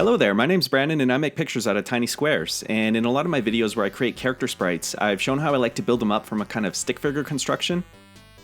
Hello there, my name's Brandon and I make pictures out of tiny squares, and in a lot of my videos where I create character sprites, I've shown how I like to build them up from a kind of stick figure construction.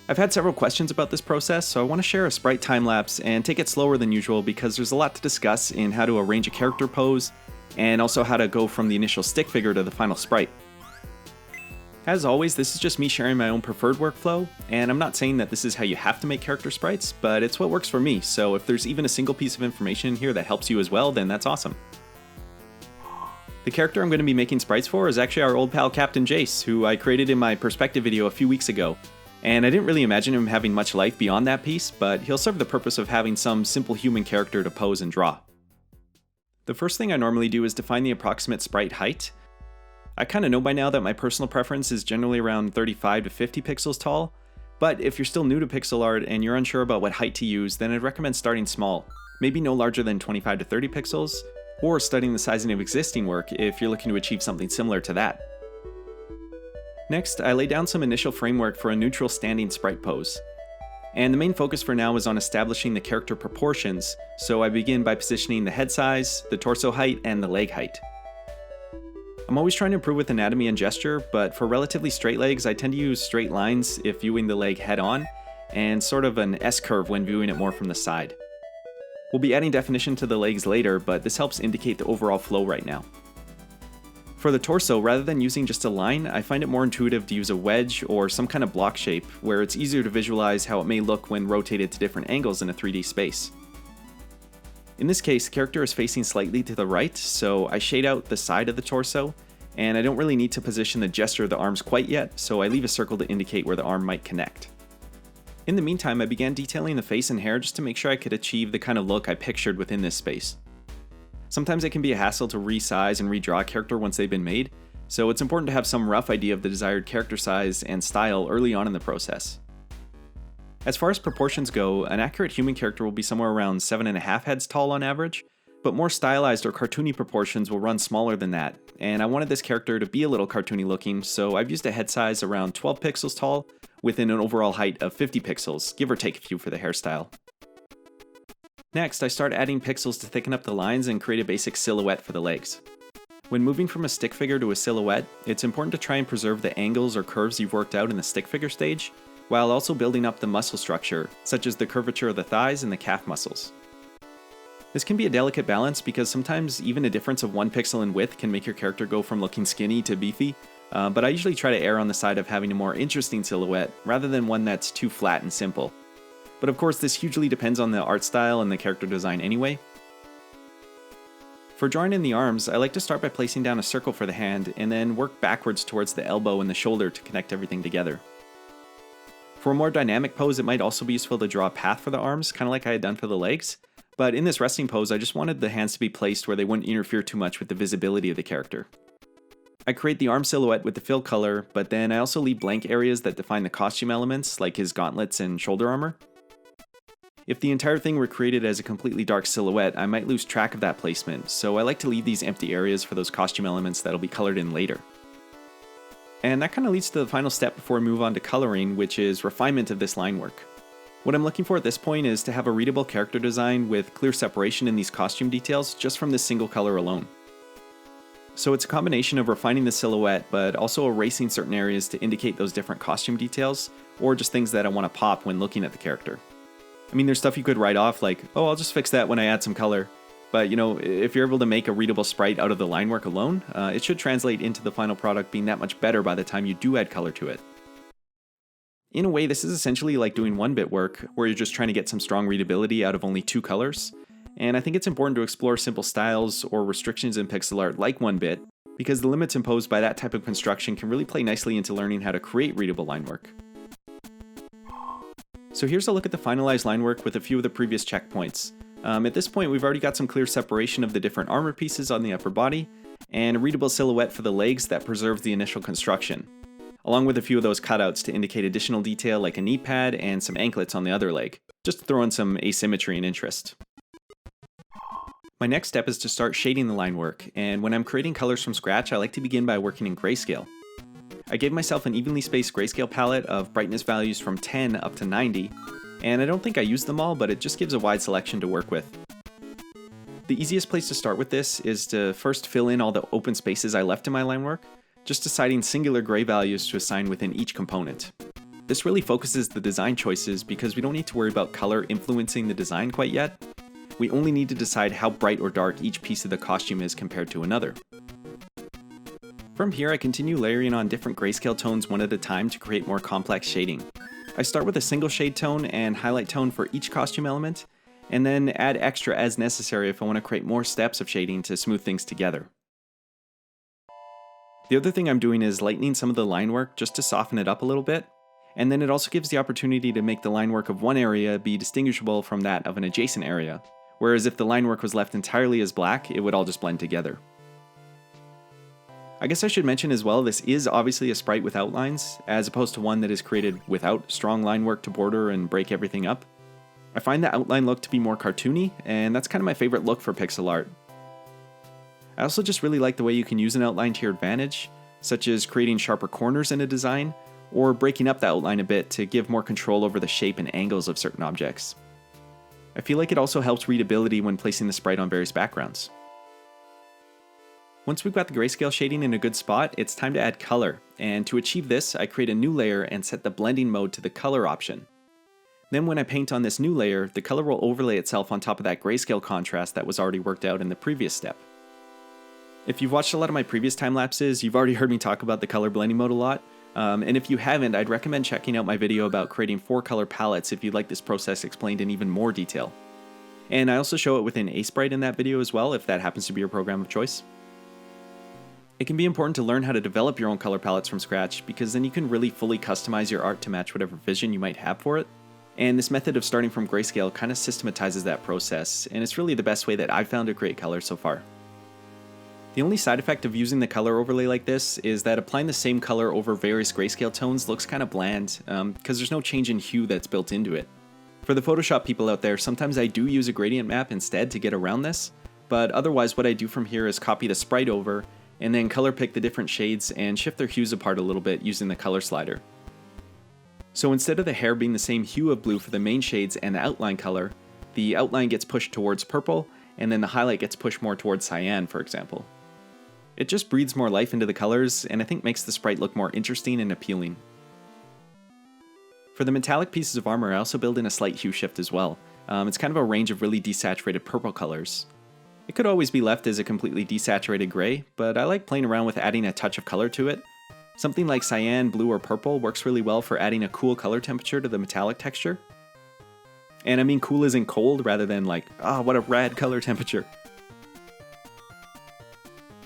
I've had several questions about this process, so I want to share a sprite time-lapse and take it slower than usual because there's a lot to discuss in how to arrange a character pose, and also how to go from the initial stick figure to the final sprite. As always, this is just me sharing my own preferred workflow, and I'm not saying that this is how you have to make character sprites, but it's what works for me, so if there's even a single piece of information in here that helps you as well, then that's awesome. The character I'm going to be making sprites for is actually our old pal Captain Jace, who I created in my perspective video a few weeks ago, and I didn't really imagine him having much life beyond that piece, but he'll serve the purpose of having some simple human character to pose and draw. The first thing I normally do is define the approximate sprite height. I kind of know by now that my personal preference is generally around 35 to 50 pixels tall, but if you're still new to pixel art and you're unsure about what height to use, then I'd recommend starting small, maybe no larger than 25 to 30 pixels, or studying the sizing of existing work if you're looking to achieve something similar to that. Next, I lay down some initial framework for a neutral standing sprite pose. And the main focus for now is on establishing the character proportions, so I begin by positioning the head size, the torso height, and the leg height. I'm always trying to improve with anatomy and gesture, but for relatively straight legs, I tend to use straight lines if viewing the leg head on, and sort of an S-curve when viewing it more from the side. We'll be adding definition to the legs later, but this helps indicate the overall flow right now. For the torso, rather than using just a line, I find it more intuitive to use a wedge or some kind of block shape, where it's easier to visualize how it may look when rotated to different angles in a 3D space. In this case, the character is facing slightly to the right, so I shade out the side of the torso, and I don't really need to position the gesture of the arms quite yet, so I leave a circle to indicate where the arm might connect. In the meantime, I began detailing the face and hair just to make sure I could achieve the kind of look I pictured within this space. Sometimes it can be a hassle to resize and redraw a character once they've been made, so it's important to have some rough idea of the desired character size and style early on in the process. As far as proportions go, an accurate human character will be somewhere around 7.5 heads tall on average, but more stylized or cartoony proportions will run smaller than that, and I wanted this character to be a little cartoony looking, so I've used a head size around 12 pixels tall within an overall height of 50 pixels, give or take a few for the hairstyle. Next, I start adding pixels to thicken up the lines and create a basic silhouette for the legs. When moving from a stick figure to a silhouette, it's important to try and preserve the angles or curves you've worked out in the stick figure stage, while also building up the muscle structure, such as the curvature of the thighs and the calf muscles. This can be a delicate balance because sometimes even a difference of 1 pixel in width can make your character go from looking skinny to beefy, but I usually try to err on the side of having a more interesting silhouette rather than one that's too flat and simple. But of course, this hugely depends on the art style and the character design anyway. For drawing in the arms, I like to start by placing down a circle for the hand and then work backwards towards the elbow and the shoulder to connect everything together. For a more dynamic pose, it might also be useful to draw a path for the arms, kind of like I had done for the legs, but in this resting pose, I just wanted the hands to be placed where they wouldn't interfere too much with the visibility of the character. I create the arm silhouette with the fill color, but then I also leave blank areas that define the costume elements, like his gauntlets and shoulder armor. If the entire thing were created as a completely dark silhouette, I might lose track of that placement, so I like to leave these empty areas for those costume elements that'll be colored in later. And that kind of leads to the final step before we move on to coloring, which is refinement of this line work. What I'm looking for at this point is to have a readable character design with clear separation in these costume details just from this single color alone. So it's a combination of refining the silhouette, but also erasing certain areas to indicate those different costume details, or just things that I want to pop when looking at the character. I mean, there's stuff you could write off like, oh, I'll just fix that when I add some color. But, if you're able to make a readable sprite out of the line work alone, it should translate into the final product being that much better by the time you do add color to it. In a way, this is essentially like doing 1-bit work, where you're just trying to get some strong readability out of only 2 colors. And I think it's important to explore simple styles or restrictions in pixel art like 1-bit, because the limits imposed by that type of construction can really play nicely into learning how to create readable line work. So here's a look at the finalized line work with a few of the previous checkpoints. At this point, we've already got some clear separation of the different armor pieces on the upper body, and a readable silhouette for the legs that preserves the initial construction, along with a few of those cutouts to indicate additional detail like a knee pad and some anklets on the other leg, just to throw in some asymmetry and interest. My next step is to start shading the line work, and when I'm creating colors from scratch, I like to begin by working in grayscale. I gave myself an evenly spaced grayscale palette of brightness values from 10 up to 90, and I don't think I used them all, but it just gives a wide selection to work with. The easiest place to start with this is to first fill in all the open spaces I left in my line work, just deciding singular gray values to assign within each component. This really focuses the design choices because we don't need to worry about color influencing the design quite yet. We only need to decide how bright or dark each piece of the costume is compared to another. From here, I continue layering on different grayscale tones one at a time to create more complex shading. I start with a single shade tone and highlight tone for each costume element, and then add extra as necessary if I want to create more steps of shading to smooth things together. The other thing I'm doing is lightening some of the line work just to soften it up a little bit, and then it also gives the opportunity to make the line work of one area be distinguishable from that of an adjacent area, whereas if the line work was left entirely as black, it would all just blend together. I guess I should mention as well, this is obviously a sprite with outlines, as opposed to one that is created without strong line work to border and break everything up. I find the outline look to be more cartoony, and that's kind of my favorite look for pixel art. I also just really like the way you can use an outline to your advantage, such as creating sharper corners in a design, or breaking up the outline a bit to give more control over the shape and angles of certain objects. I feel like it also helps readability when placing the sprite on various backgrounds. Once we've got the grayscale shading in a good spot, it's time to add color, and to achieve this, I create a new layer and set the blending mode to the color option. Then when I paint on this new layer, the color will overlay itself on top of that grayscale contrast that was already worked out in the previous step. If you've watched a lot of my previous time lapses, you've already heard me talk about the color blending mode a lot, and if you haven't, I'd recommend checking out my video about creating 4 color palettes if you'd like this process explained in even more detail. And I also show it within a Sprite in that video as well, if that happens to be your program of choice. It can be important to learn how to develop your own color palettes from scratch, because then you can really fully customize your art to match whatever vision you might have for it. And this method of starting from grayscale kind of systematizes that process, and it's really the best way that I've found to create color so far. The only side effect of using the color overlay like this is that applying the same color over various grayscale tones looks kind of bland, because there's no change in hue that's built into it. For the Photoshop people out there, sometimes I do use a gradient map instead to get around this, but otherwise what I do from here is copy the sprite over, and then color pick the different shades and shift their hues apart a little bit using the color slider. So instead of the hair being the same hue of blue for the main shades and the outline color, the outline gets pushed towards purple, and then the highlight gets pushed more towards cyan, for example. It just breathes more life into the colors, and I think makes the sprite look more interesting and appealing. For the metallic pieces of armor, I also build in a slight hue shift as well. It's kind of a range of really desaturated purple colors. It could always be left as a completely desaturated gray, but I like playing around with adding a touch of color to it. Something like cyan, blue, or purple works really well for adding a cool color temperature to the metallic texture. And I mean cool as in cold rather than like, what a rad color temperature.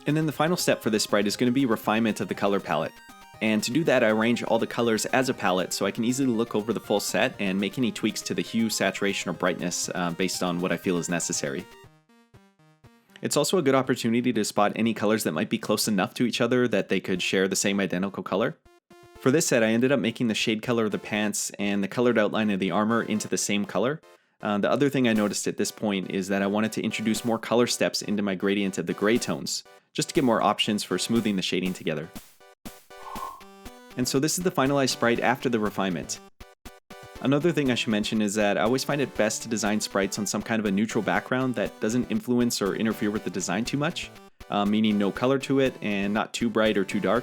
And then the final step for this sprite is going to be refinement of the color palette. And to do that, I arrange all the colors as a palette so I can easily look over the full set and make any tweaks to the hue, saturation, or brightness based on what I feel is necessary. It's also a good opportunity to spot any colors that might be close enough to each other that they could share the same identical color. For this set, I ended up making the shade color of the pants and the colored outline of the armor into the same color. The other thing I noticed at this point is that I wanted to introduce more color steps into my gradient of the gray tones, just to get more options for smoothing the shading together. And so this is the finalized sprite after the refinement. Another thing I should mention is that I always find it best to design sprites on some kind of a neutral background that doesn't influence or interfere with the design too much, meaning no color to it and not too bright or too dark.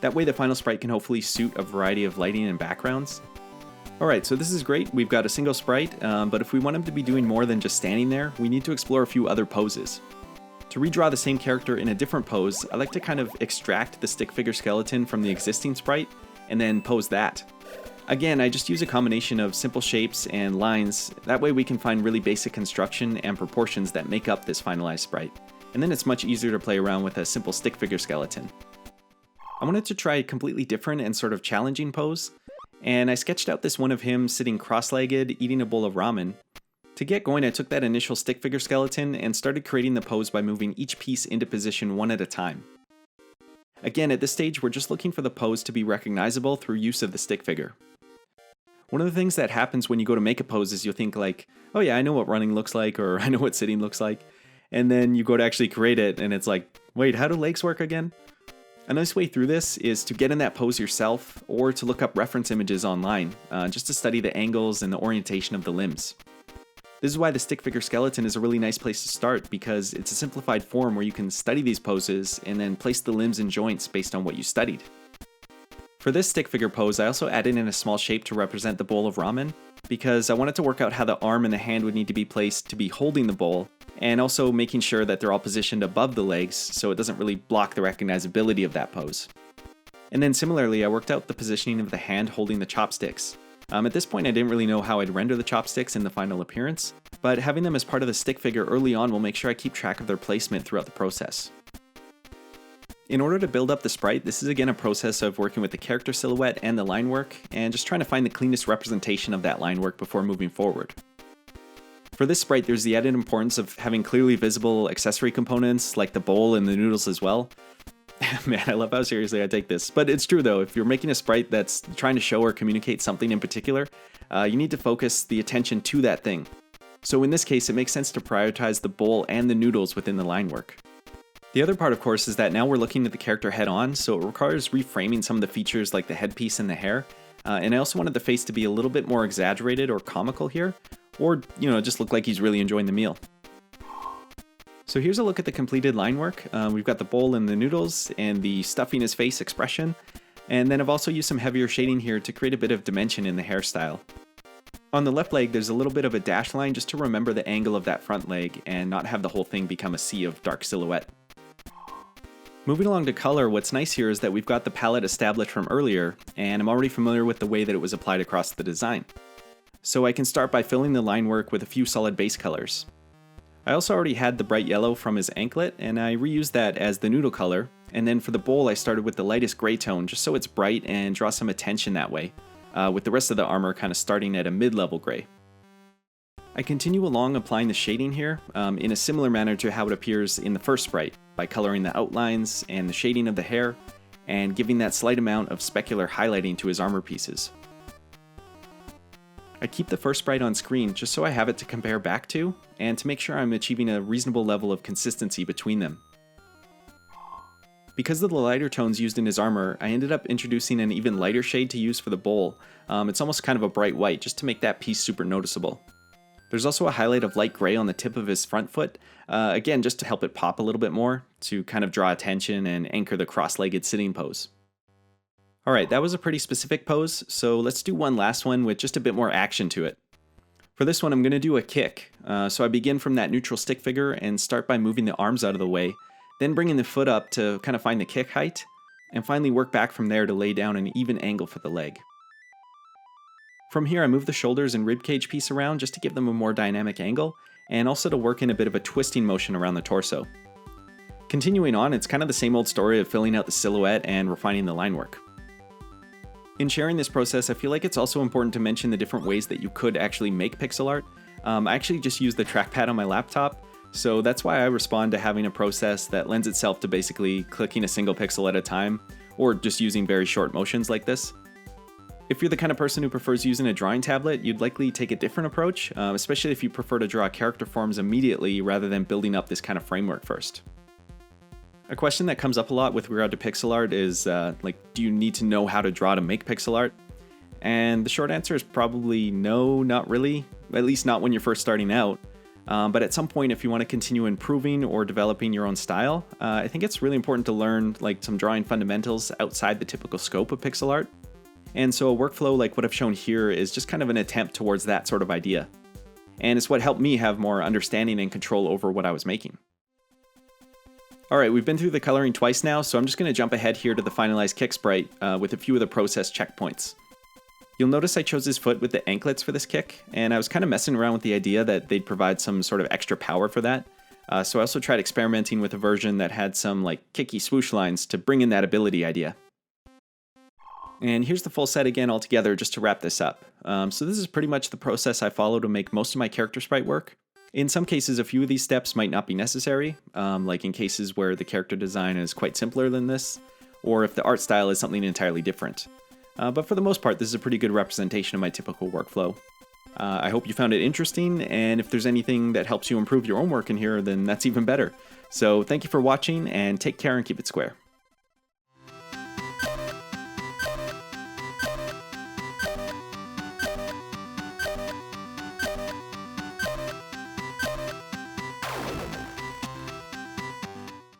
That way the final sprite can hopefully suit a variety of lighting and backgrounds. Alright, so this is great. We've got a single sprite, but if we want him to be doing more than just standing there, we need to explore a few other poses. To redraw the same character in a different pose, I like to kind of extract the stick figure skeleton from the existing sprite, and then pose that. Again, I just use a combination of simple shapes and lines, that way we can find really basic construction and proportions that make up this finalized sprite, and then it's much easier to play around with a simple stick figure skeleton. I wanted to try a completely different and sort of challenging pose, and I sketched out this one of him sitting cross-legged eating a bowl of ramen. To get going, I took that initial stick figure skeleton and started creating the pose by moving each piece into position one at a time. Again, at this stage, we're just looking for the pose to be recognizable through use of the stick figure. One of the things that happens when you go to make a pose is you'll think like, oh yeah, I know what running looks like, or I know what sitting looks like. And then you go to actually create it and it's like, wait, how do legs work again? A nice way through this is to get in that pose yourself or to look up reference images online, just to study the angles and the orientation of the limbs. This is why the stick figure skeleton is a really nice place to start, because it's a simplified form where you can study these poses and then place the limbs and joints based on what you studied. For this stick figure pose, I also added in a small shape to represent the bowl of ramen, because I wanted to work out how the arm and the hand would need to be placed to be holding the bowl, and also making sure that they're all positioned above the legs so it doesn't really block the recognizability of that pose. And then similarly, I worked out the positioning of the hand holding the chopsticks. At this point, I didn't really know how I'd render the chopsticks in the final appearance, but having them as part of the stick figure early on will make sure I keep track of their placement throughout the process. In order to build up the sprite, this is again a process of working with the character silhouette and the line work, and just trying to find the cleanest representation of that line work before moving forward. For this sprite, there's the added importance of having clearly visible accessory components like the bowl and the noodles as well. Man, I love how seriously I take this. But it's true though, if you're making a sprite that's trying to show or communicate something in particular, you need to focus the attention to that thing. So in this case, it makes sense to prioritize the bowl and the noodles within the line work. The other part, of course, is that now we're looking at the character head on, so it requires reframing some of the features like the headpiece and the hair. And I also wanted the face to be a little bit more exaggerated or comical here, or, just look like he's really enjoying the meal. So here's a look at the completed line work. We've got the bowl and the noodles and the stuffing his face expression. And then I've also used some heavier shading here to create a bit of dimension in the hairstyle. On the left leg, there's a little bit of a dash line just to remember the angle of that front leg and not have the whole thing become a sea of dark silhouette. Moving along to color, what's nice here is that we've got the palette established from earlier, and I'm already familiar with the way that it was applied across the design. So I can start by filling the line work with a few solid base colors. I also already had the bright yellow from his anklet, and I reused that as the noodle color, and then for the bowl I started with the lightest gray tone just so it's bright and draws some attention that way, with the rest of the armor kind of starting at a mid-level gray. I continue along applying the shading here in a similar manner to how it appears in the first sprite, by coloring the outlines and the shading of the hair, and giving that slight amount of specular highlighting to his armor pieces. I keep the first sprite on screen just so I have it to compare back to, and to make sure I'm achieving a reasonable level of consistency between them. Because of the lighter tones used in his armor, I ended up introducing an even lighter shade to use for the bowl. It's almost kind of a bright white, just to make that piece super noticeable. There's also a highlight of light gray on the tip of his front foot, again just to help it pop a little bit more, to kind of draw attention and anchor the cross-legged sitting pose. Alright, that was a pretty specific pose, so let's do one last one with just a bit more action to it. For this one I'm going to do a kick, so I begin from that neutral stick figure and start by moving the arms out of the way, then bringing the foot up to kind of find the kick height, and finally work back from there to lay down an even angle for the leg. From here I move the shoulders and ribcage piece around just to give them a more dynamic angle, and also to work in a bit of a twisting motion around the torso. Continuing on, it's kind of the same old story of filling out the silhouette and refining the line work. In sharing this process, I feel like it's also important to mention the different ways that you could actually make pixel art. I actually just use the trackpad on my laptop, so that's why I respond to having a process that lends itself to basically clicking a single pixel at a time, or just using very short motions like this. If you're the kind of person who prefers using a drawing tablet, you'd likely take a different approach, especially if you prefer to draw character forms immediately rather than building up this kind of framework first. A question that comes up a lot with regard to pixel art is, do you need to know how to draw to make pixel art? And the short answer is probably no, not really, at least not when you're first starting out. But at some point, if you want to continue improving or developing your own style, I think it's really important to learn some drawing fundamentals outside the typical scope of pixel art. And so a workflow like what I've shown here is just kind of an attempt towards that sort of idea. And it's what helped me have more understanding and control over what I was making. Alright, we've been through the coloring twice now, so I'm just going to jump ahead here to the finalized kick sprite with a few of the process checkpoints. You'll notice I chose his foot with the anklets for this kick, and I was kind of messing around with the idea that they'd provide some sort of extra power for that. So I also tried experimenting with a version that had some kicky swoosh lines to bring in that ability idea. And here's the full set again all together just to wrap this up. So this is pretty much the process I follow to make most of my character sprite work. In some cases, a few of these steps might not be necessary, like in cases where the character design is quite simpler than this, or if the art style is something entirely different. But for the most part, this is a pretty good representation of my typical workflow. I hope you found it interesting, and if there's anything that helps you improve your own work in here, then that's even better. So thank you for watching, and take care and keep it square.